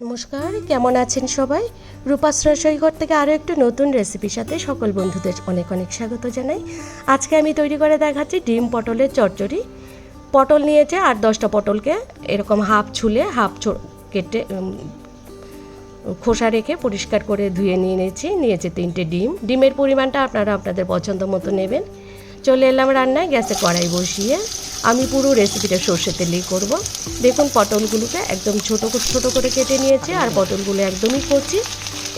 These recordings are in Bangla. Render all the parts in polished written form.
নমস্কার, কেমন আছেন সবাই? রূপাস রসইঘর থেকে আরও একটু নতুন রেসিপির সাথে সকল বন্ধুদের অনেক অনেক স্বাগত জানাই। আজকে আমি তৈরি করে দেখাচ্ছি ডিম পটলের চচ্চড়ি। পটল নিয়েছে 8-10টা পটলকে এরকম হাফ ছুলে কেটে খোসা রেখে পরিষ্কার করে ধুয়ে নিয়েছে 3টে ডিম। ডিমের পরিমাণটা আপনারা আপনাদের পছন্দ মতো নেবেন। চলে এলাম রান্নায়। গ্যাসে কড়াই বসিয়ে আমি পুরো রেসিপিটা সর্ষের তেলেই করব। দেখুন পটলগুলোকে একদম ছোট করে কেটে নিয়েছি, আর পটলগুলো একদমই কচি।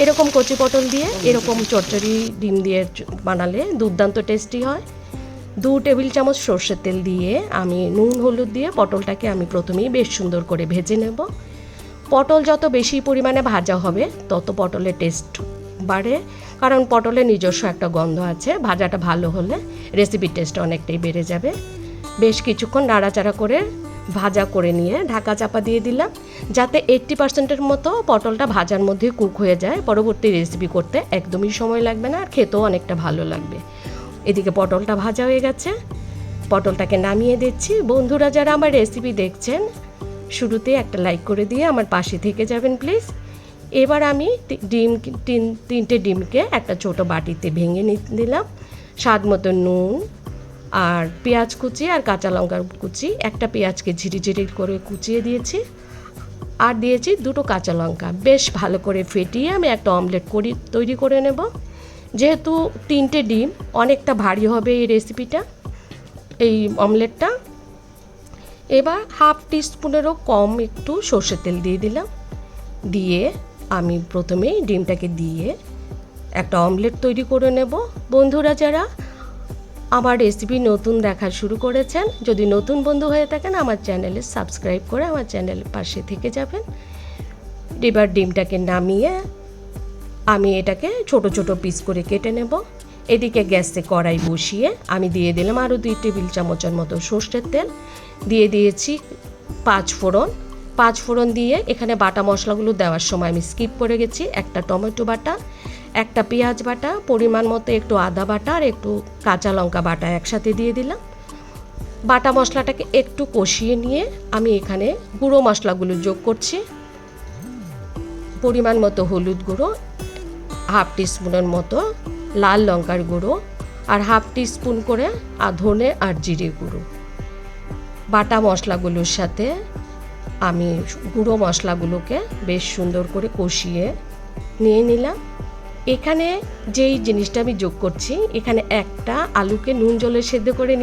এরকম কচি পটল দিয়ে এরকম চচ্চড়ি ডিম দিয়ে বানালে দুর্দান্ত টেস্টি হয়। 2 টেবিল চামচ সর্ষের তেল দিয়ে আমি নুন হলুদ দিয়ে পটলটাকে আমি প্রথমেই বেশ সুন্দর করে ভেজে নেব। পটল যত বেশি পরিমাণে ভাজা হবে তত পটলের টেস্ট বাড়ে, কারণ পটলের নিজস্ব একটা গন্ধ আছে। ভাজাটা ভালো হলে রেসিপির টেস্ট অনেকটাই বেড়ে যাবে। বেশ কিছুক্ষণ নাড়াচাড়া করে ভাজা করে নিয়ে ঢাকা চাপা দিয়ে দিলাম, যাতে 80%-এর মতো পটলটা ভাজার মধ্যে কুক হয়ে যায়। পরবর্তী রেসিপি করতে একদমই সময় লাগবে না, আর খেতেও অনেকটা ভালো লাগবে। এদিকে পটলটা ভাজা হয়ে গেছে, পটলটাকে নামিয়ে দিচ্ছি। বন্ধুরা যারা আমার রেসিপি দেখছেন, শুরুতে একটা লাইক করে দিয়ে আমার পাশে থেকে যাবেন প্লিজ। এবার আমি তিনটে ডিমকে একটা ছোট বাটিতে ভেঙে দিলাম। স্বাদ মতো নুন আর পেঁয়াজ কুচি আর কাঁচা লঙ্কার কুচি, একটা পেঁয়াজকে ঝিরি করে কুচিয়ে দিয়েছি, আর দিয়েছি 2টো কাঁচা লঙ্কা। বেশ ভালো করে ফেটিয়ে আমি একটা অমলেট তৈরি করে নেব। যেহেতু 3টে ডিম, অনেকটা ভারী হবে এই রেসিপিটা, এই অমলেটটা। এবার হাফ টিস্পুনেরও কম একটু সর্ষের তেল দিয়ে দিলাম। দিয়ে আমি প্রথমেই ডিমটাকে দিয়ে একটা অমলেট তৈরি করে নেব। বন্ধুরা যারা আমার রেসিপি নতুন দেখা শুরু করেছেন, যদি নতুন বন্ধু হয়ে থাকেন আমার চ্যানেলে সাবস্ক্রাইব করে আমার চ্যানেলের পাশে থেকে যাবেন। এবার ডিমটাকে নামিয়ে আমি এটাকে ছোট ছোট পিস করে কেটে নেব। এদিকে গ্যাসে কড়াই বসিয়ে আমি দিয়ে দিলাম আরও 2 টেবিল চামচের মতো সর্ষের তেল। দিয়ে দিয়েছি 5 ফোড়ন দিয়ে এখানে বাটা মশলাগুলো দেওয়ার সময় আমি স্কিপ করে গেছি। একটা টমেটো বাটা, একটা পেঁয়াজ বাটা, পরিমাণ মতো একটু আদা বাটা আর একটু কাঁচা লঙ্কা বাটা একসাথে দিয়ে দিলাম। বাটা মশলাটাকে একটু কষিয়ে নিয়ে আমি এখানে গুঁড়ো মশলাগুলো যোগ করছি। পরিমাণ মতো হলুদ গুঁড়ো, হাফ টিস্পুনের মতো লাল লঙ্কার গুঁড়ো, আর হাফ টিস্পুন করে ধনে আর জিরে গুঁড়ো। বাটা মশলাগুলোর সাথে আমি গুঁড়ো মশলাগুলোকে বেশ সুন্দর করে কষিয়ে নিয়ে নিলাম। এখানে যেই জিনিসটা আমি যোগ করছি, এখানে একটা আলুকে নুন জলে সেদ্ধ করে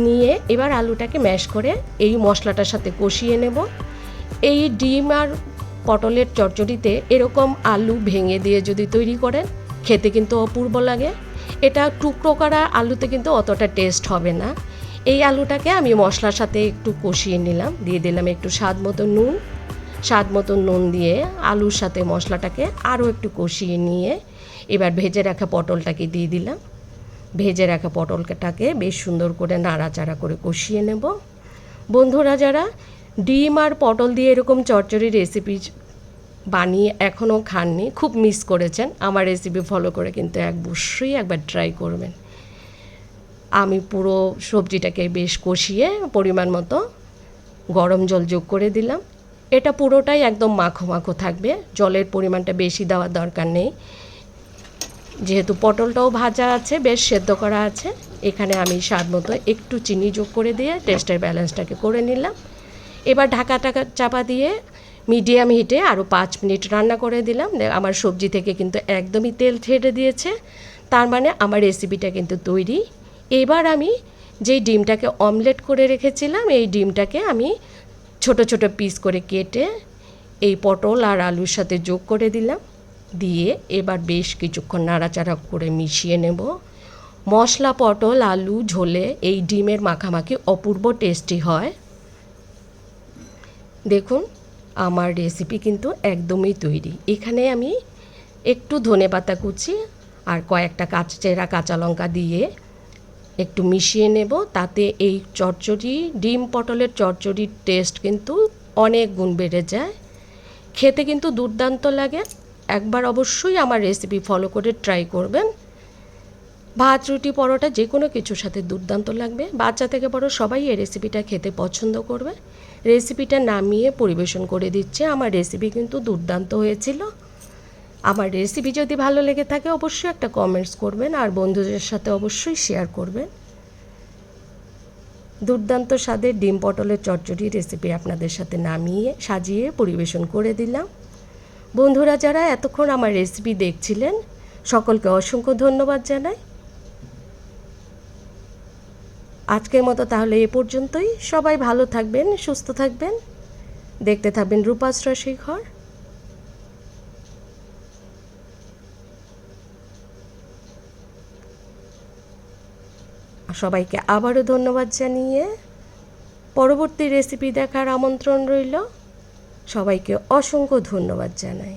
নিয়ে এবার আলুটাকে ম্যাশ করে এই মশলাটার সাথে কষিয়ে নেব। এই ডিম আর পটলের চচ্চড়িতে এরকম আলু ভেঙে দিয়ে যদি তৈরি করেন, খেতে কিন্তু অপূর্ব লাগে। এটা টুকরো করা আলুতে কিন্তু অতটা টেস্ট হবে না। এই আলুটাকে আমি মশলার সাথে একটু কষিয়ে নিলাম। দিয়ে দিলাম একটু স্বাদ মতো নুন দিয়ে আলুর সাথে মশলাটাকে আরও একটু কষিয়ে নিয়ে এবার ভেজে রাখা পটলটাকে দিয়ে দিলাম। ভেজে রাখা পটলটাকে বেশ সুন্দর করে নাড়াচাড়া করে কষিয়ে নেব। বন্ধুরা যারা ডিম আর পটল দিয়ে এরকম চচ্চড়ি রেসিপি বানিয়ে এখনও খাননি, খুব মিস করেছেন, আমার রেসিপি ফলো করে কিন্তু অবশ্যই একবার ট্রাই করবেন। আমি পুরো সবজিটাকে বেশ কষিয়ে পরিমাণ মতো গরম জল যোগ করে দিলাম। এটা পুরোটাই একদম মাখো মাখো থাকবে, জলের পরিমাণটা বেশি দেওয়ার দরকার নেই। যেহেতু পটলটাও ভাজা আছে, বেশ সেদ্ধ করা আছে, এখানে আমি স্বাদ মতো একটু চিনি যোগ করে দিয়ে টেস্টের ব্যালেন্সটাকে করে নিলাম। এবার ঢাকা চাপা দিয়ে মিডিয়াম হিটে আরও 5 মিনিট রান্না করে দিলাম। আমার সবজি থেকে কিন্তু একদমই তেল ছেড়ে দিয়েছে, তার মানে আমার রেসিপিটা কিন্তু তৈরি। এবার আমি যেই ডিমটাকে অমলেট করে রেখেছিলাম, এই ডিমটাকে আমি ছোট ছোট পিস করে কেটে এই পটল আর আলুর সাথে যোগ করে দিলাম। দিয়ে এবার বেশ কিছুক্ষণ নাড়াচাড়া করে মিশিয়ে নেব। মশলা পটল আলু ঝোলে এই ডিমের মাখামাখি অপূর্ব টেস্টি হয়। দেখুন আমার রেসিপি কিন্তু একদমই তৈরি। এখানে আমি একটু ধনেপাতা কুচি আর কয়েকটা কাঁচা লঙ্কা দিয়ে একটু মিশিয়ে নেব। তাতে এই চচ্চড়ি, ডিম পটলের চচ্চড়ির টেস্ট কিন্তু অনেক গুণ বেড়ে যায়। খেতে কিন্তু দুর্দান্ত লাগে। একবার অবশ্যই আমার রেসিপি ফলো করে ট্রাই করবেন। ভাত, রুটি, পরোটা যে কোনো কিছুর সাথে দুর্দান্ত লাগবে। বাচ্চা থেকে বড় সবাই এই রেসিপিটা খেতে পছন্দ করবে। রেসিপিটা নামিয়ে পরিবেশন করে দিচ্ছে। আমার রেসিপি কিন্তু দুর্দান্ত হয়েছিল। আমার রেসিপি যদি ভালো লেগে থাকে অবশ্যই একটা কমেন্টস করবেন, আর বন্ধুদের সাথে অবশ্যই শেয়ার করবেন। দুর্দান্ত স্বাদের ডিম পটলের চচ্চড়ি রেসিপি আপনাদের সাথে নামিয়ে সাজিয়ে পরিবেশন করে দিলাম। বন্ধুরা যারা এতক্ষণ আমার রেসিপি দেখছিলেন সকলকে অসংখ্য ধন্যবাদ জানাই। আজকের মতো তাহলে এ পর্যন্তই। সবাই ভালো থাকবেন, সুস্থ থাকবেন, দেখতে থাকবেন রূপাস রসিকঘর। সবাইকে আবারও ধন্যবাদ জানিয়ে পরবর্তী রেসিপি দেখার আমন্ত্রণ রইল। সবাইকে অসংখ্য ধন্যবাদ জানাই।